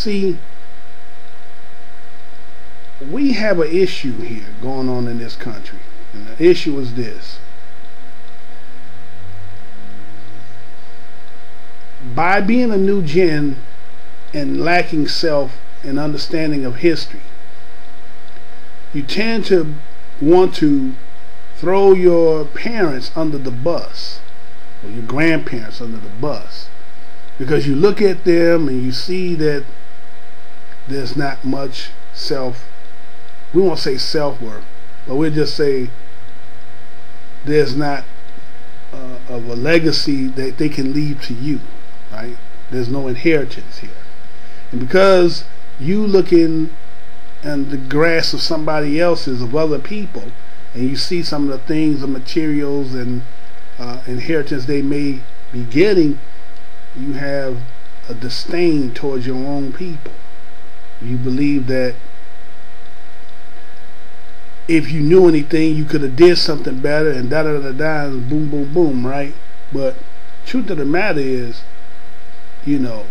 See, we have an issue here going on in this country, and the issue is this: by being a new gen and lacking self and understanding of history, you tend to want to throw your parents under the bus, or your grandparents under the bus, because you look at them and you see that there's not much we won't say self-worth, but we'll just say there's not of a legacy that they can leave to you, right? There's no inheritance here. And because you looking in the grass of somebody else's, of other people, and you see some of the things, the materials and inheritance they may be getting, you have a disdain towards your own people. You believe that if you knew anything, you could have did something better, and da da da da, and boom boom boom, right? But truth of the matter is, you know,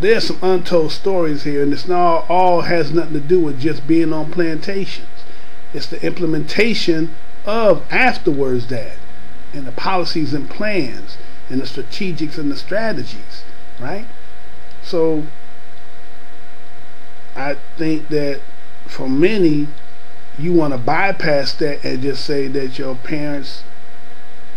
there's some untold stories here, and it's not all has nothing to do with just being on plantations. It's the implementation of afterwards that, and the policies and plans, and the strategics and the strategies, right? So I think that for many, you want to bypass that and just say that your parents,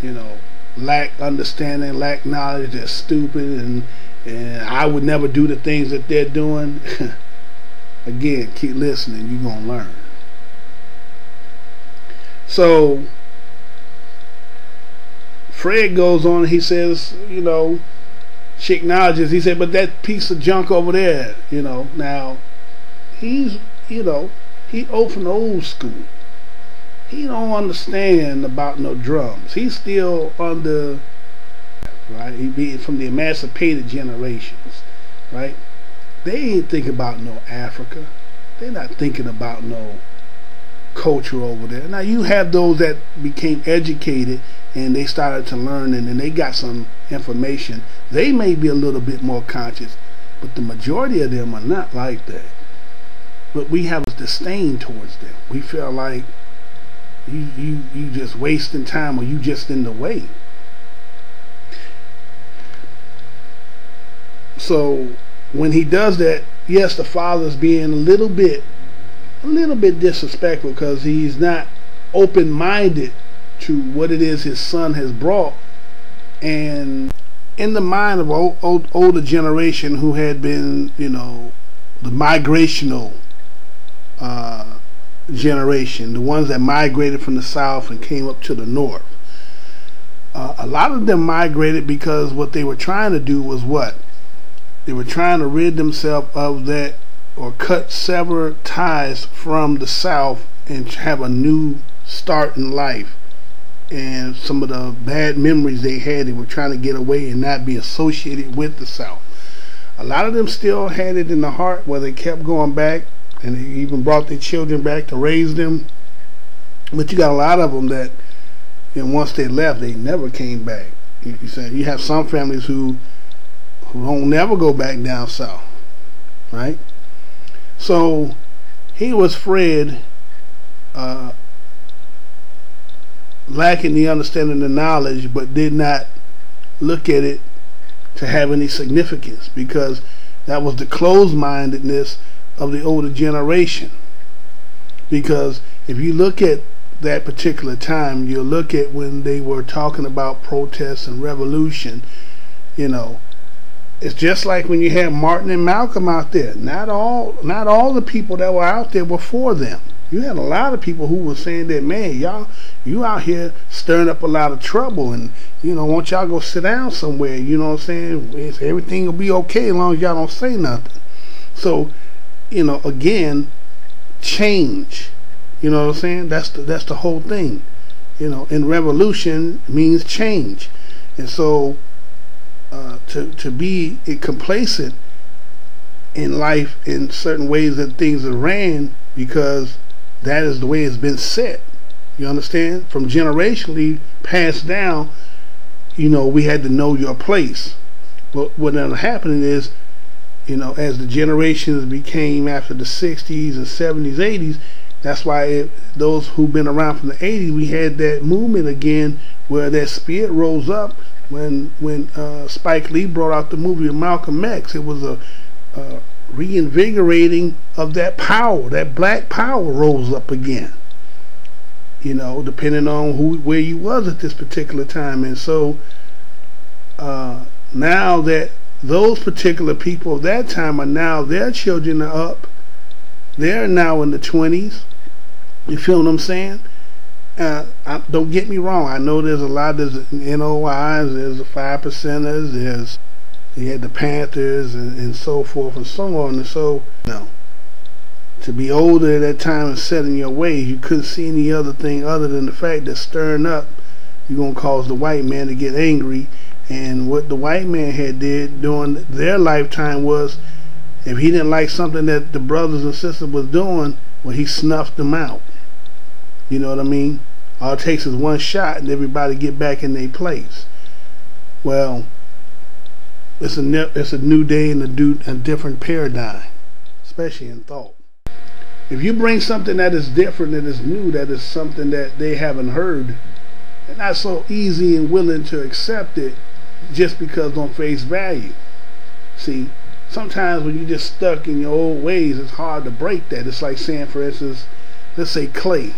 you know, lack understanding, lack knowledge, they're stupid, and I would never do the things that they're doing. Again, keep listening, you're going to learn. So Fred goes on and he says, you know, she acknowledges, he said, but that piece of junk over there, you know, now he's, you know, he from the old school. He don't understand about no drums. He's still under, right? He be from the emancipated generations, right? They ain't thinking about no Africa. They're not thinking about no culture over there. Now you have those that became educated and they started to learn, and then they got some information. They may be a little bit more conscious, but the majority of them are not like that. But we have a disdain towards them. We feel like you just wasting time, or you just in the way. So when he does that, yes, the father's being a little bit disrespectful, because he's not open-minded to what it is his son has brought. And in the mind of older generation who had been, you know, the migrational generation, the ones that migrated from the south and came up to the north, a lot of them migrated because what they were trying to do was what? They were trying to rid themselves of that, or sever ties from the south and have a new start in life. And some of the bad memories they had, they were trying to get away and not be associated with the south. A lot of them still had it in the heart, where they kept going back, and they even brought their children back to raise them. But you got a lot of them that, you know, once they left, they never came back. You have some families who don't never go back down south, right? So he was Fred, lacking the understanding, the knowledge, but did not look at it to have any significance, because that was the closed-mindedness of the older generation. Because if you look at that particular time, you look at when they were talking about protests and revolution, you know, it's just like when you had Martin and Malcolm out there. Not all the people that were out there were for them. You had a lot of people who were saying that, man, you out here stirring up a lot of trouble, and, you know, won't y'all go sit down somewhere? You know what I'm saying? Everything will be okay as long as y'all don't say nothing. So, you know, again, change. You know what I'm saying? That's the whole thing. You know, and revolution means change. And so to be complacent in life in certain ways that things are ran, because that is the way it's been set. You understand? From generationally passed down, you know, we had to know your place. But what ended up happening is you know, as the generations became after the 60s and 70s, 80s, that's why those who've been around from the 80s, we had that movement again where that spirit rose up when Spike Lee brought out the movie of Malcolm X. It was a reinvigorating of that power. That black power rose up again, you know, depending on where you was at this particular time. And so now that those particular people of that time are now, their children are up, they're now in the 20s. You feel what I'm saying? Don't get me wrong, I know there's a lot, there's NOIs, there's the 5%ers, you had the Panthers and so forth and so on. And so, you know, to be older at that time and set in your ways, you couldn't see any other thing other than the fact that stirring up, you're going to cause the white man to get angry. And what the white man had did during their lifetime was, if he didn't like something that the brothers and sisters was doing, well, he snuffed them out. You know what I mean? All it takes is one shot and everybody get back in their place. Well, it's a new day and a different paradigm, especially in thought. If you bring something that is different, that is new, that is something that they haven't heard, they're not so easy and willing to accept it just because on face value. See, sometimes when you're just stuck in your old ways, it's hard to break that. It's like saying, for instance, let's say clay.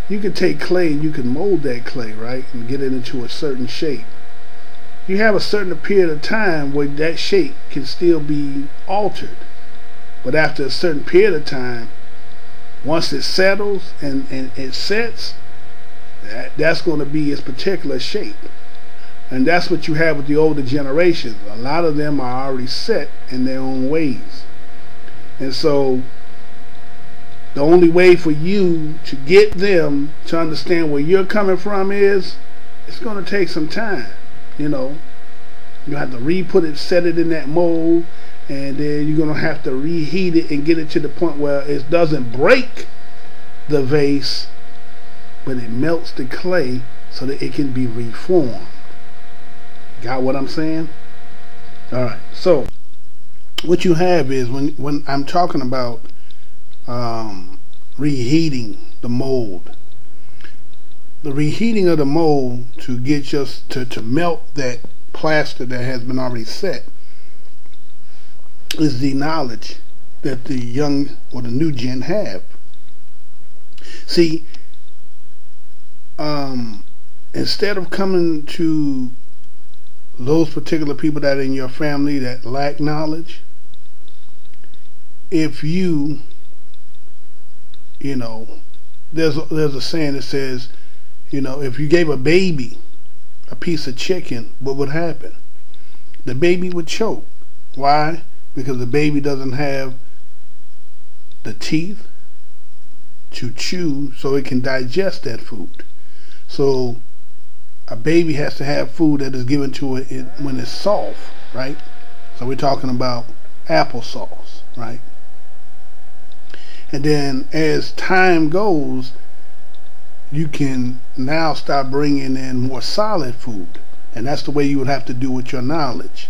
You can take clay and you can mold that clay, right, and get it into a certain shape. You have a certain period of time where that shape can still be altered. But after a certain period of time, once it settles and it sets, that's going to be its particular shape. And that's what you have with the older generations. A lot of them are already set in their own ways. And so the only way for you to get them to understand where you're coming from is, it's going to take some time. You know, you have to set it in that mold, and then you're going to have to reheat it and get it to the point where it doesn't break the vase, but it melts the clay so that it can be reformed. Got what I'm saying? Alright, so what you have is, when I'm talking about reheating the mold, the reheating of the mold to get us to melt that plaster that has been already set is the knowledge that the young or the new gen have. See, instead of coming to those particular people that are in your family that lack knowledge, if you know, there's a saying that says, you know, if you gave a baby a piece of chicken, what would happen? The baby would choke. Why? Because the baby doesn't have the teeth to chew so it can digest that food. So a baby has to have food that is given to it when it's soft, right? So we're talking about applesauce, right? And then as time goes, you can now start bringing in more solid food. And that's the way you would have to do with your knowledge.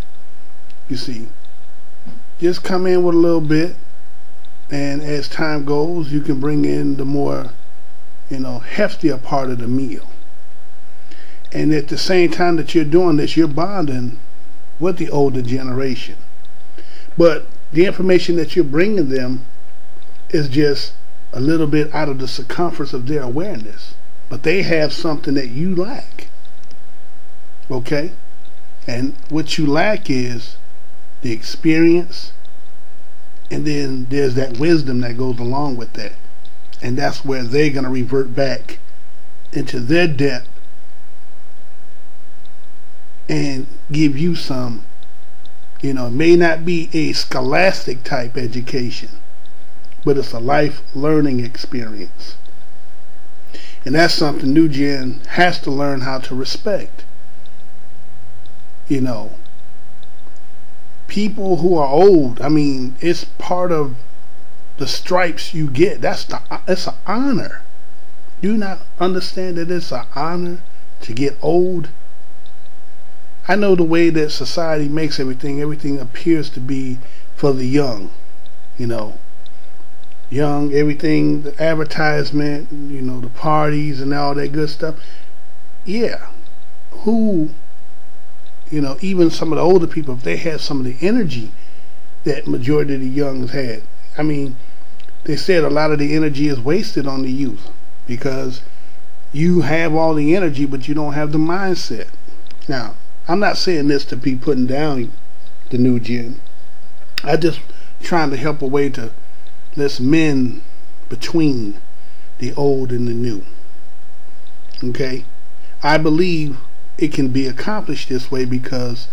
You see, just come in with a little bit, and as time goes, you can bring in the more, you know, heftier part of the meal. And at the same time that you're doing this, you're bonding with the older generation. But the information that you're bringing them is just a little bit out of the circumference of their awareness, but they have something that you lack. Okay? And what you lack is the experience, and then there's that wisdom that goes along with that. And that's where they're going to revert back into their depth and give you some, you know, it may not be a scholastic type education, but it's a life learning experience. And that's something New Gen has to learn how to respect. You know, people who are old, I mean, it's part of the stripes you get. It's an honor. Do you not understand that it's an honor to get old? I know the way that society makes everything appears to be for the young, you know. Young, everything, the advertisement, you know, the parties and all that good stuff. Yeah. Who, you know, even some of the older people, if they had some of the energy that majority of the youngs had. I mean, they said a lot of the energy is wasted on the youth because you have all the energy, but you don't have the mindset. Now, I'm not saying this to be putting down the new gen. I just trying to help a way to let's mend between the old and the new. Okay? I believe it can be accomplished this way because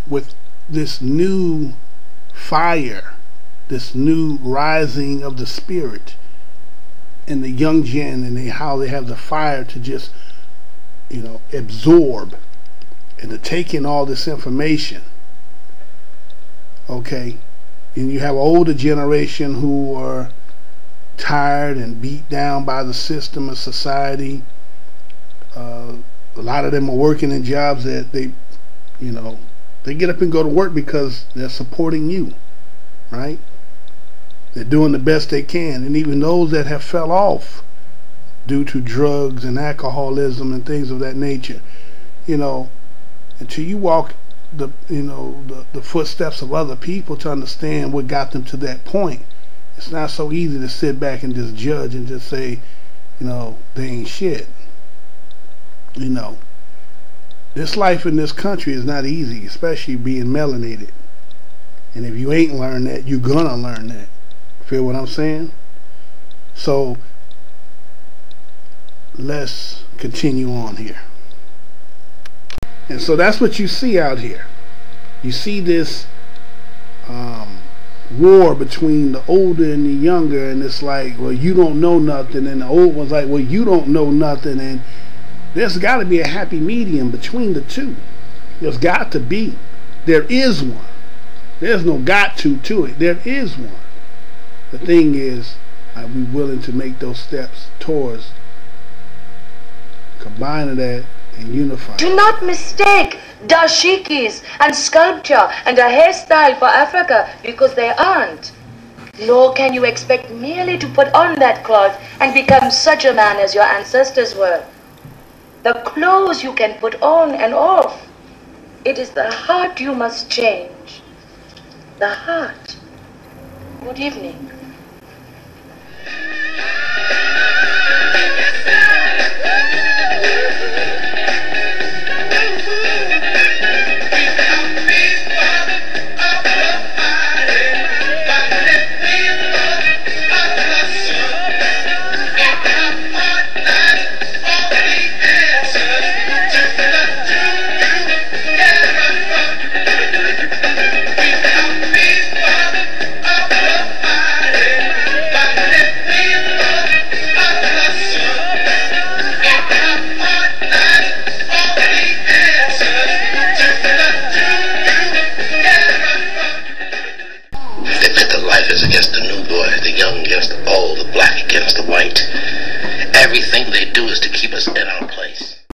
with this new fire, this new rising of the spirit and the young gen, and how they have the fire to just, you know, absorb and to take in all this information. Okay? And you have an older generation who are tired and beat down by the system of society. A lot of them are working in jobs that they, you know, they get up and go to work because they're supporting you, right? They're doing the best they can. And even those that have fell off due to drugs and alcoholism and things of that nature, you know, until you walk the footsteps of other people to understand what got them to that point, it's not so easy to sit back and just judge and just say, you know, they ain't shit. You know, this life in this country is not easy, especially being melanated. And if you ain't learned that, you're gonna learn that. Feel what I'm saying? So let's continue on here. And so that's what you see out here. You see this war between the older and the younger, and it's like, well, you don't know nothing, and the old one's like, well, you don't know nothing. And there's got to be a happy medium between the two. There's got to be. There is one. There's no got to it. There is one. The thing is, are we willing to make those steps towards combining that and unifying? Do not mistake dashikis and sculpture and a hairstyle for Africa, because they aren't. Nor can you expect merely to put on that cloth and become such a man as your ancestors were. The clothes you can put on and off. It is the heart you must change. The heart. Good evening. Against the new boy, the young against the old, the black against the white. Everything they do is to keep us in our place.